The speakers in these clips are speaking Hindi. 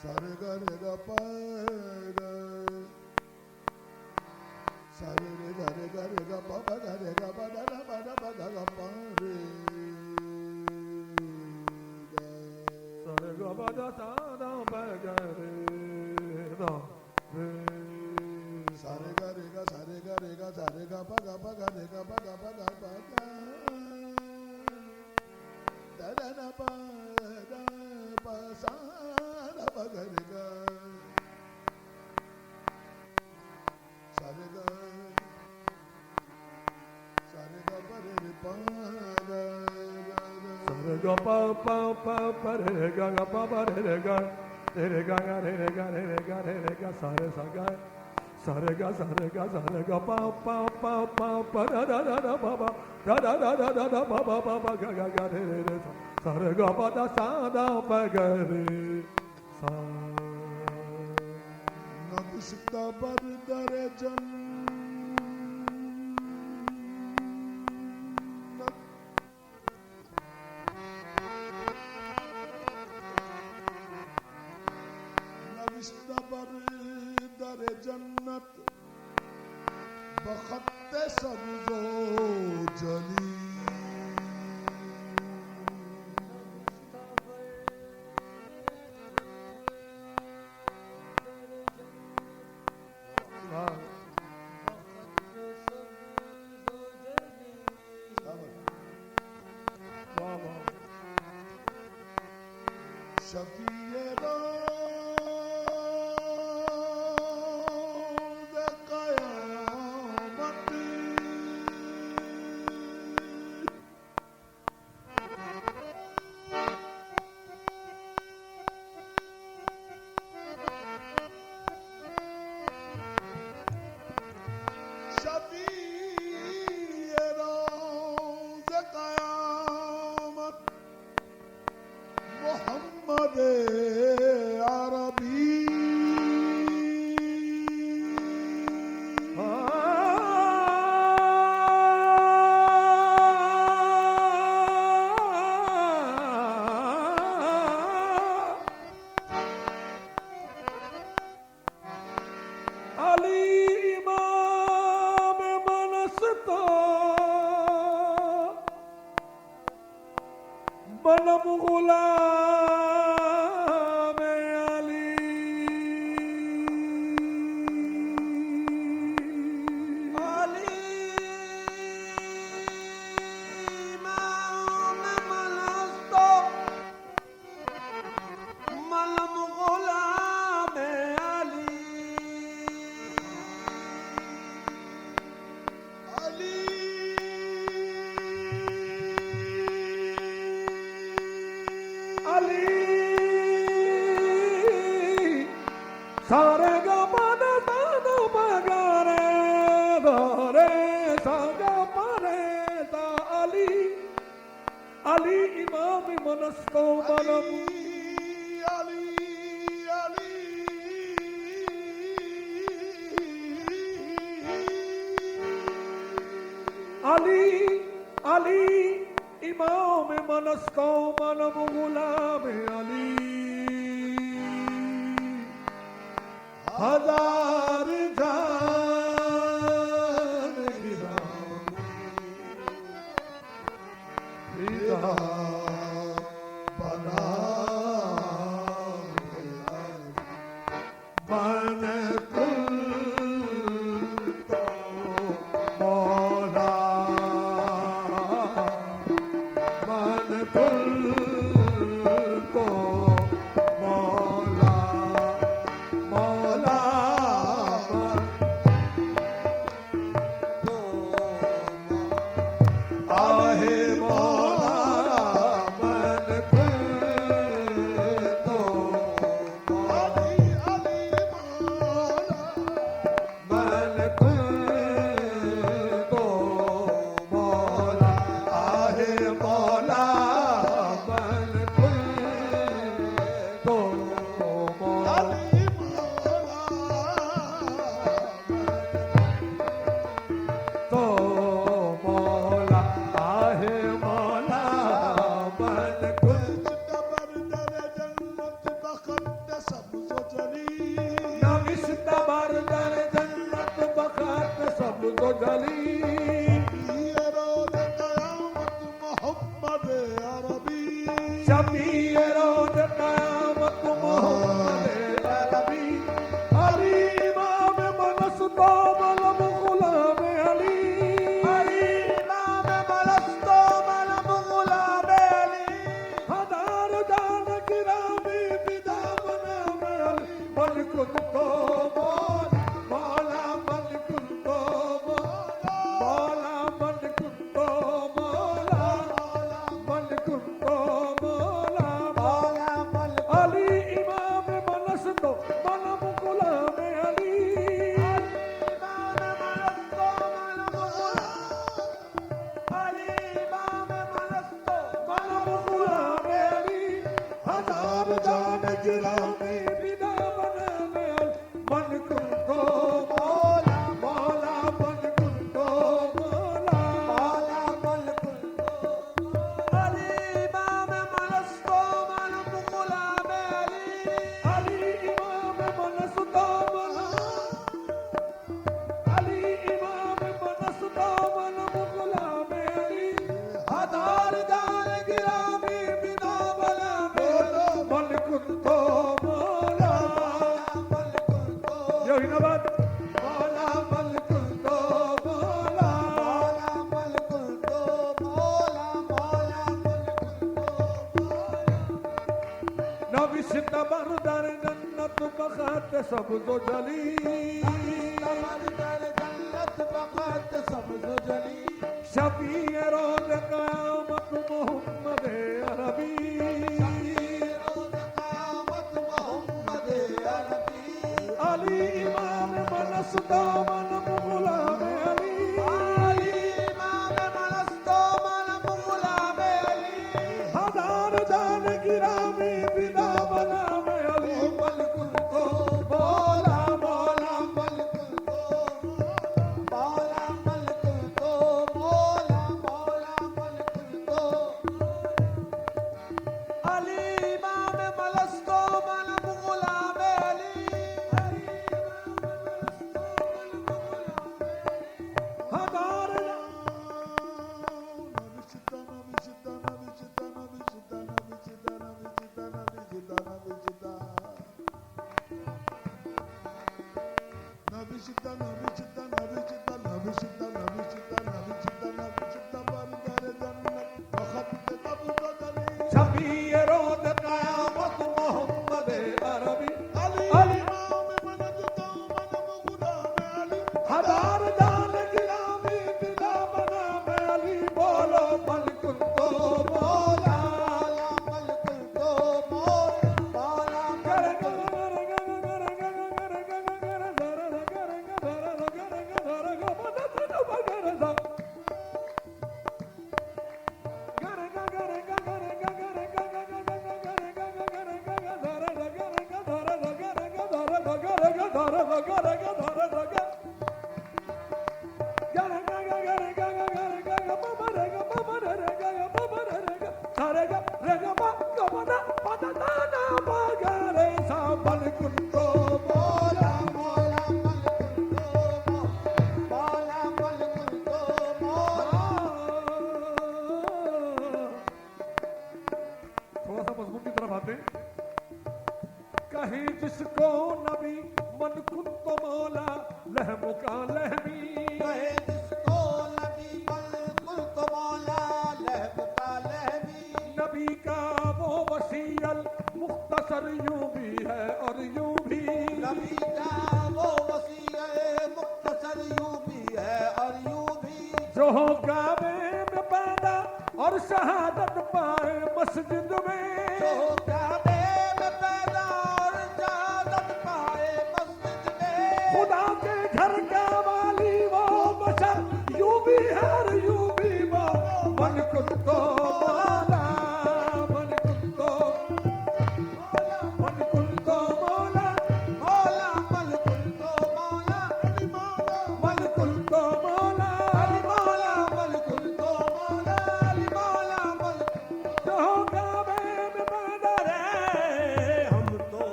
सारे गा रे गा पा गा सारे रे गा पा पा गा रे गा पा दा गा पा रे गा सारे गा पा दा सा दा पा गा रे दा रे सारे गा रे गा सारे गा रे गा सारे गा पा गा रे गा पा गा पा गा दा दा ना पा दा पा सा दा पा गा रे गा सारे गा पा रे पा गा सारे गा पा पा रे गा पा रे गा रे गा रे गा रे गा रे गा सारे सा गा सारे गा पा दा दा पा पा दा दा पा पा गा रे रे सारे गा पा दा सा दा पा गा रे सा नक्शा पर दरे जन्नत नक्शा पर दरे जन्नत बखत सब्ज़ो जली शफीए रोज़ क़यामत शफीए रोज़ क़यामत मोहम्मद अरबी अली इमाम मनसता बनम गुलाम अली अली इमाम मनस्तो मलम गुलाम अली अली अली सारे गा पा दा पा गा रे दा रे सा गा पा रे दा अली अली इमाम मनस्तो बनम अली अली इमाम मनस्तो मनम गुलाम अली हजार जान गिरा बना मन कुल तो मौला मन कुल को मौला मौला आहे मौला मन कुल तो मन कुल तो मौला आहे मौला मन भविष्य बरदर जन्नत बखत सब जो जली शफी रोज क़यामत मोहम्मद अरबी अली इमाम मनस दामन गुलाम अली हजार जान गिरामी बिना बना में अली मलकुल को बोला मौला मलकुल को मौला मलकुल को बोला मौला मलकुल को अली इमाम मलस्तो मनम गुलाम अली हजार शफी रोज क़यामत मोहम्मद अरबी अली हजार जान गिरामी बिना बना में अली बोलो मलकुल को बोला मलकुल को बोला मलकुल को बोला मौला मलकुल को बोला मलकुल को बोला थोड़ा सा मजमून की तरफ आते हैं। कहीं जिसको नबी मन कुन तो मौला लहमो का लहमी कहे जिसको नबी मलकुल को मौला लहब का लहबी नबी का वो वसीयल मुख्तसर यूं भी है और यूं भी नबी का वो वसीय मुख्तसर यूं भी है और यूं भी जो हो काबे में पैदा और शहादत पाए मस्जिद में जो काबे में पैदा और शहादत पाए मस्जिद में खुदा के घर का वाली वो बशर यूं भी है और यूं भी वो मलकुल को मौला मलकुल को मलकुल को मौला मौला मलकुल को मौला मलकुल को मौला मौला मलकुल को मौला मौला मलकुल जो काबे में पैदा रे हम तो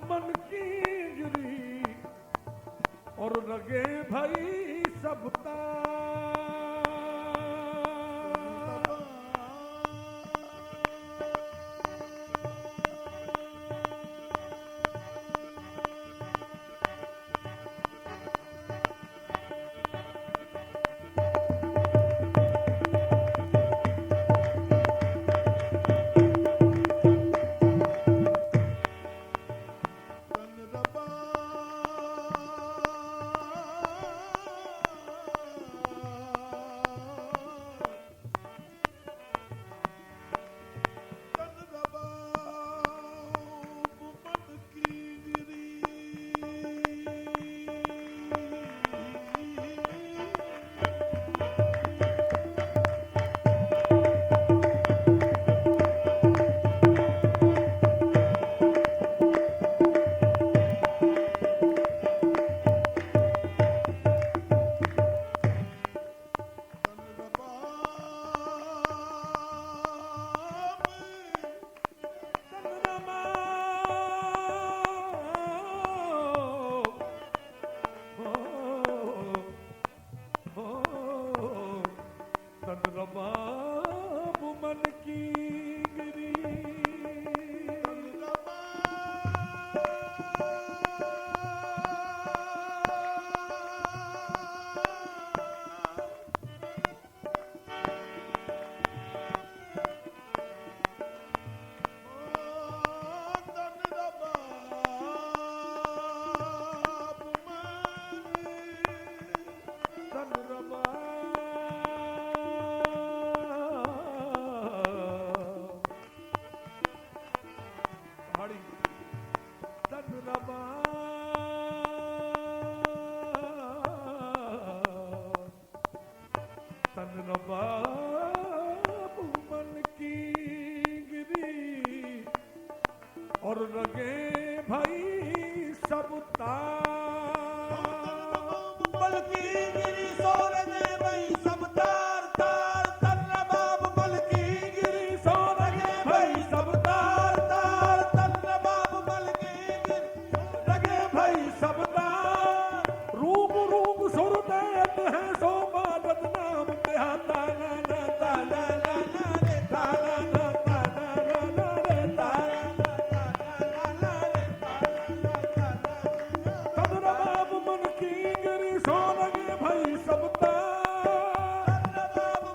मन की गिरी और लगे भाई सबता की गिरी और लगे भाई सब बल की गिरी सोर ने भाई सब तार तार तन बाब बल की गिरी सोर ने भाई सब तार तार तन बाब बल की गिरी लगे भाई सब रूप रूप सुर देत है सो बादत नाम पे आता ना ना ताना ना ना रे ताना ना ताना ना ना रे ताना कदर बाब मन की गिरी सो लगे भाई सब बाब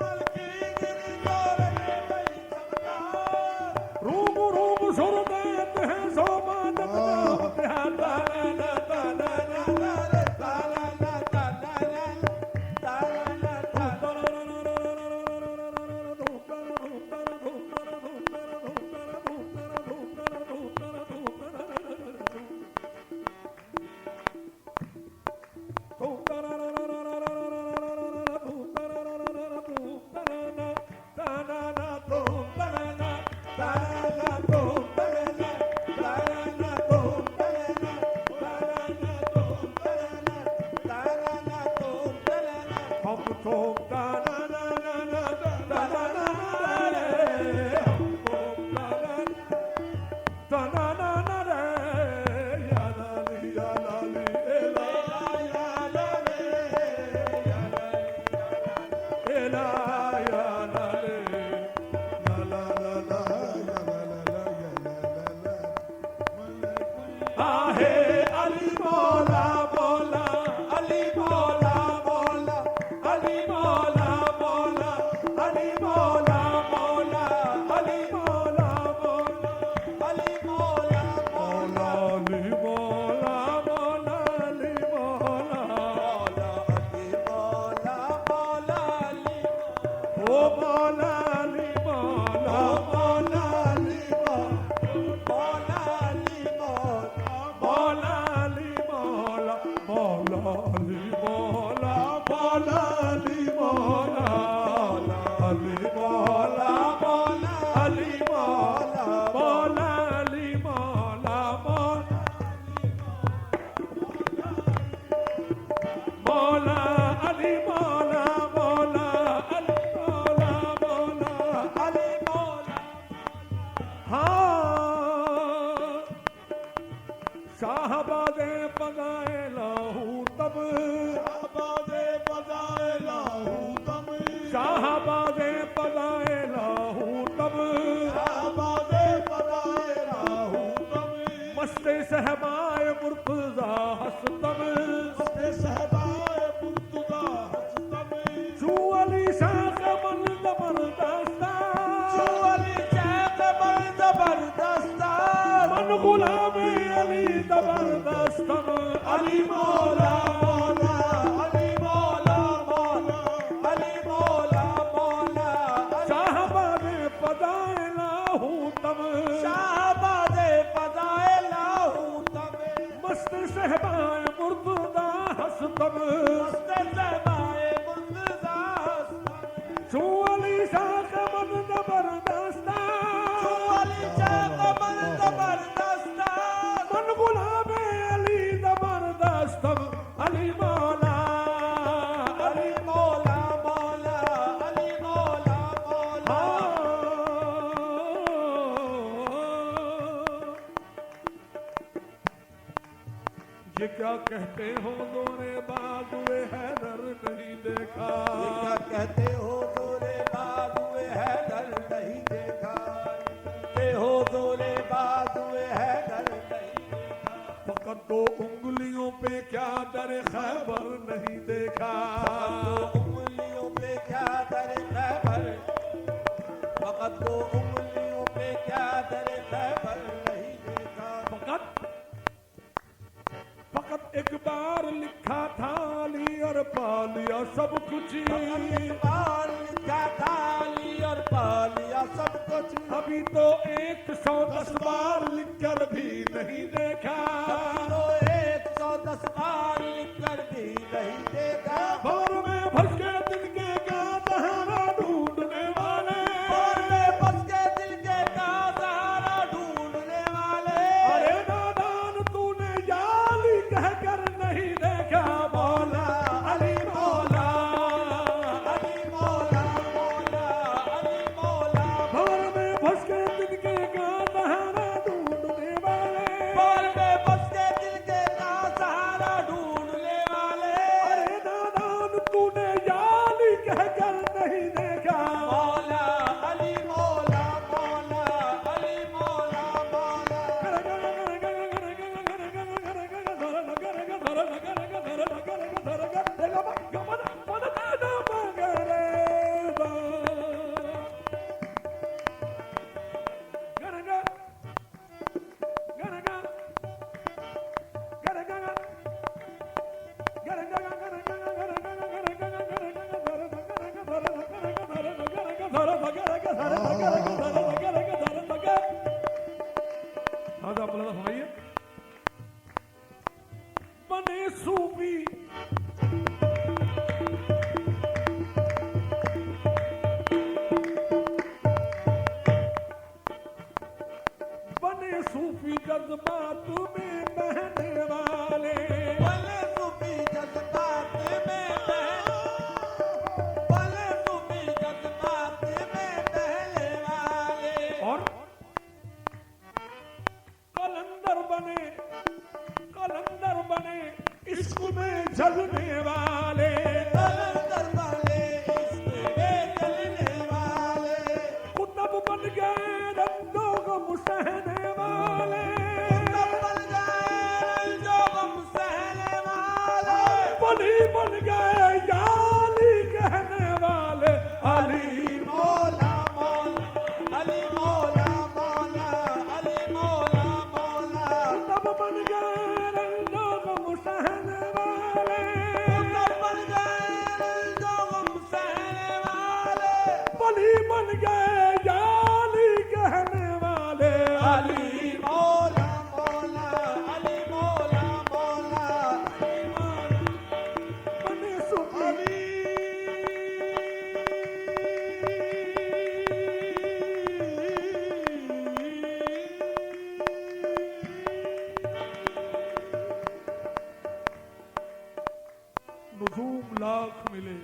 बल की गिरी सोर ने भाई सब तार रूप रूप सुर देत है सो बादत नाम पे आता ना ना ताना ना ना रे शाहबादे पगाए लाहू तब शाहबादे बजाए लाहू तब शाहबादे पगाए लाहू तब शाहबादे बजाए लाहू तब मस्ते सहबाए मुर्तजा हसतब मस्ते सहबाए मुर्तजा हसतब चू अली शाह मन जबरदस्ता चू अली शाह मन जबरदस्ता मन गुलाम अली जबरदस्तम अली मौला मौला अली मौला मौला अली मौला मौला शाहबादे पगाए लाहू तब शाहबादे पदाए लाहू तब मस्त सहबाए मुर्तजा हसतब मस्ते सहबाए मुर्तजा चू अली शाह मन जबरदस्ता चू अली शाह मन जबरदस्ता मन गुलाम अली जबरदस्तम अली मौला अली मौला मौला अली मौला मौला ये क्या कहते हो दोने बाजुए हैदर नहीं देखा ये क्या कहते हो गोरे बाबुए हैदर नहीं दर खैबर नहीं देखा। दो उंगलियों पे क्या दर खैबर, फकत दो उंगलियों पे क्या दर खैबर नहीं देखा। फकत एक बार लिखा था ली और पा लिया सब कुछ। बार लिखा था ली और पा लिया सब कुछ। अभी तो 110 बार लिखकर भी नहीं देखा। तो 110 बार लिखकर भी नहीं देखा। भौर में फंस के दिल के का सहारा ढूंढने वाले, भौर में फंस के दिल के का सहारा ढूंढने वाले। अरे नादान तूने याली कहकर नहीं देखा। मौला अली मौला, अली मौला मौला अली मौला। भौर में फंस के दिल के का सहारा ढूंढने वाले, भौर में फंस के दिल के का सहारा ढूंढने वाले। अरे नादान तूने याली कहकर नहीं देखा। मौला अली मौला मौला अली मौला मौला। बने सूफी बने सूफी जज्बात में बहने वाले, भले सूफी जज्बात में भले सूफी जज्बात में बहने वाले। और कलंदर बने इश्क में जलने वाले, कलंदर वाले इश्क में जलने वाले। कुतुब बन गए रंगों को सहने वाले, बन गए जो गम सहने वाले। बली बन गए याली कहने वाले। अली मौला मौला अली मौला मौला अली मौला मौला। कुतुब बन गए रंगों को सहने वाले, बन गए जो गम सहने वाले। बली बन गए याली कहने वाले। अली मौला मौला अली मौला मौला अली मौला। बने सूफी नुजूम लाख मिले,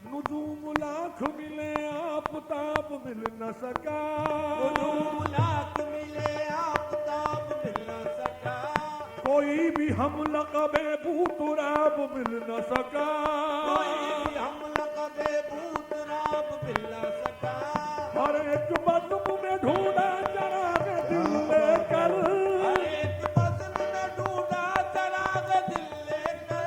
नुजूम लाख मिले आफताब मिल न सका। लाख मिले आफताब मिल न सका। कोई भी हम लक़बे बूतराब मिल न सका। कोई भी हम लक़बे बूतराब मिल न सका। हर एक बज़्म में ढूंढा चराग दिल लेकर, हर एक बज़्म में ढूंढा चराग दिल लेकर।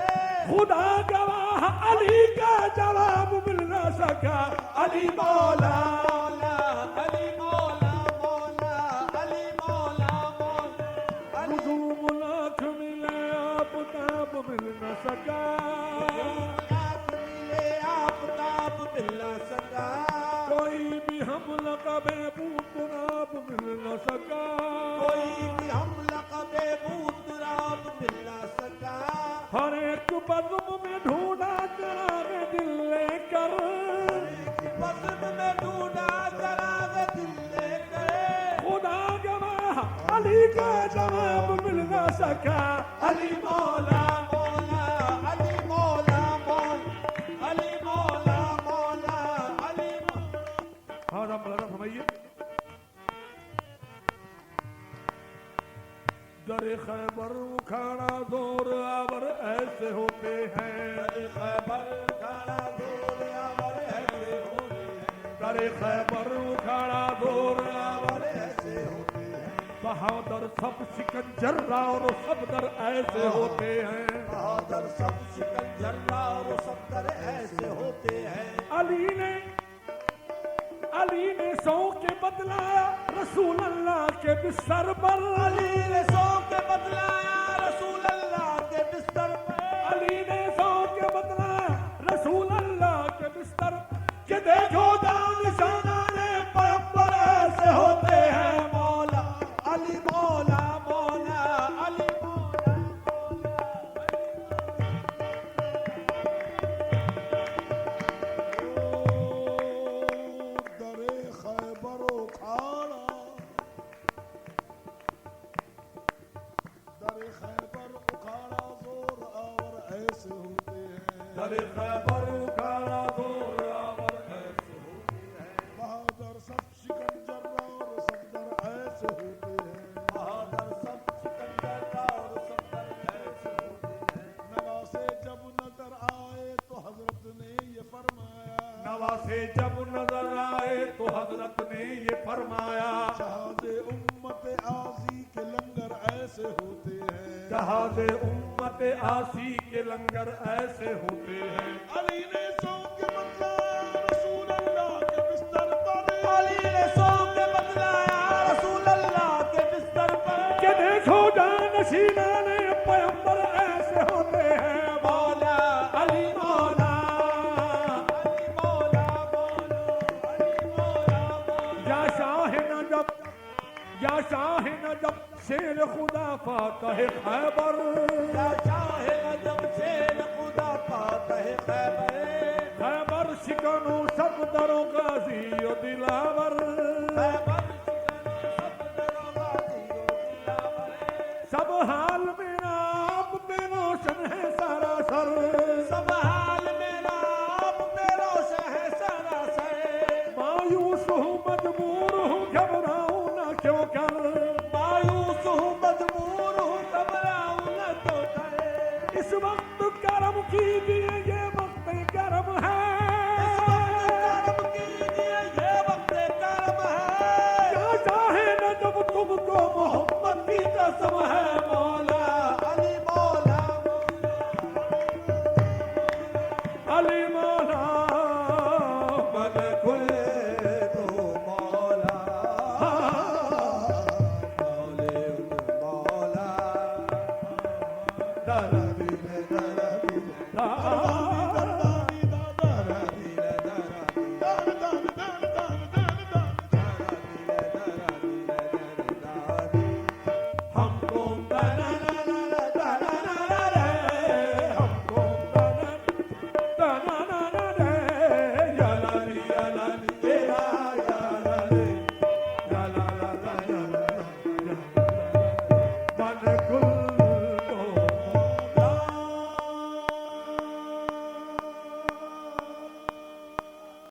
खुदा गवाह अली का जवाब मिल न सका। अली मौला मौला अली मौला मौला अली मौला मौला। नुजूम लाख मिले आफताब मिल न सका। लाख मिले आफताब मिल न सका। कोई भी हम लक़बे बूतराब मिल न सका। कोई भी हम लक़बे बूतराब मिल न सका। हर एक बज़्म में ढूंढा चराग दिल लेकर, बज़्म में ढूंढा चराग दिल लेकर। खुदा गवाह अली का जवाब मिल न सका। अली मौला मौला अली मौला मौला अली मौला मौला अली मौला। हाँ राम बड़ा फरमाइए। दर खैबर उखाड़ा जोर आवर ऐसे होते हैं। खैबर खाना दूर आवर ऐसे होते हैं। दर खैबर उखाड़ा जोर आवर और ऐसे होते हैं। बहादुर सब सिकंजर और सब दर ऐसे होते हैं। बहादुर सब सिकंदर और सब दर ऐसे होते हैं। अली ने 100 के बदलाया रसूल अल्लाह के बिस्तर पर। अली ने 100 के बदलाया रसूल अल्लाह के बिस्तर पर। अली ने 100 के बदलाया रसूल अल्लाह के बिस्तर के देखो निशाने पैगंबर ऐसे होते हैं। मौला अली मौला मौला अली मौला दरे खैबर उखाड़ा, दरे खैबर उखाड़ा जोर आवर ऐसे होते हैं। दरे खैबर उखाड़ा जोर आवर ऐसे होते हैं। बहादुर सब सिकंजर और सब दर ऐसे होते हैं। बहादुर सब सिकंदर और सब दर ऐसे होते हैं। नवासे जब नजर आए तो हजरत ने ये फरमाया, नवासे जब नजर आए तो हजरत ने ये फरमाया, जहाज़े उम्मत आसी के लंगर ऐसे होते हैं। जहाज़े उम्मत आसी के लंगर ऐसे होते हैं। अली ने 100 के बदलाया रसूल अल्लाह के बिस्तर पर। अली ने 100 के बदलाया रसूल अल्लाह के बिस्तर पर। के देखो जानशीना ने पैगंबर ऐसे होते हैं। मौला अली मौला अली मौला मौला अली मौला मौला। या शाह नजब शेर खुदा फातह खैबर। या चाहे नजब शेर खुदा पाता है खैबर। खैबर शिकनो सब दरो गाजी ओ दिलावर। खैबर शिकनो सब दरोगा दियो दिलावर। सब हाल मेरा आप पे रोशन है सारा सर। सब हाल मेरा आप पे रोशन है सरासर। मायूस हूँ मजबूर हूँ घबराऊं ना क्यों कर। मायूस हूँ मजबूर हूँ घबराऊं न तो डर। इस वक्त करम कीजिए ये वक्त करम है। करम कीजिए ये वक्त करम है। क्या चाहे न जब तुमको मोहब्बत की कसम है। मौला अली मौला अली मौला मन खुल तो मौला मौले मौला दर दिल दरा दिल दानी दादा दिल दरा दिल दान दान दान दान दान दान। दरा दिल दरा दिल दरा दिल। हमको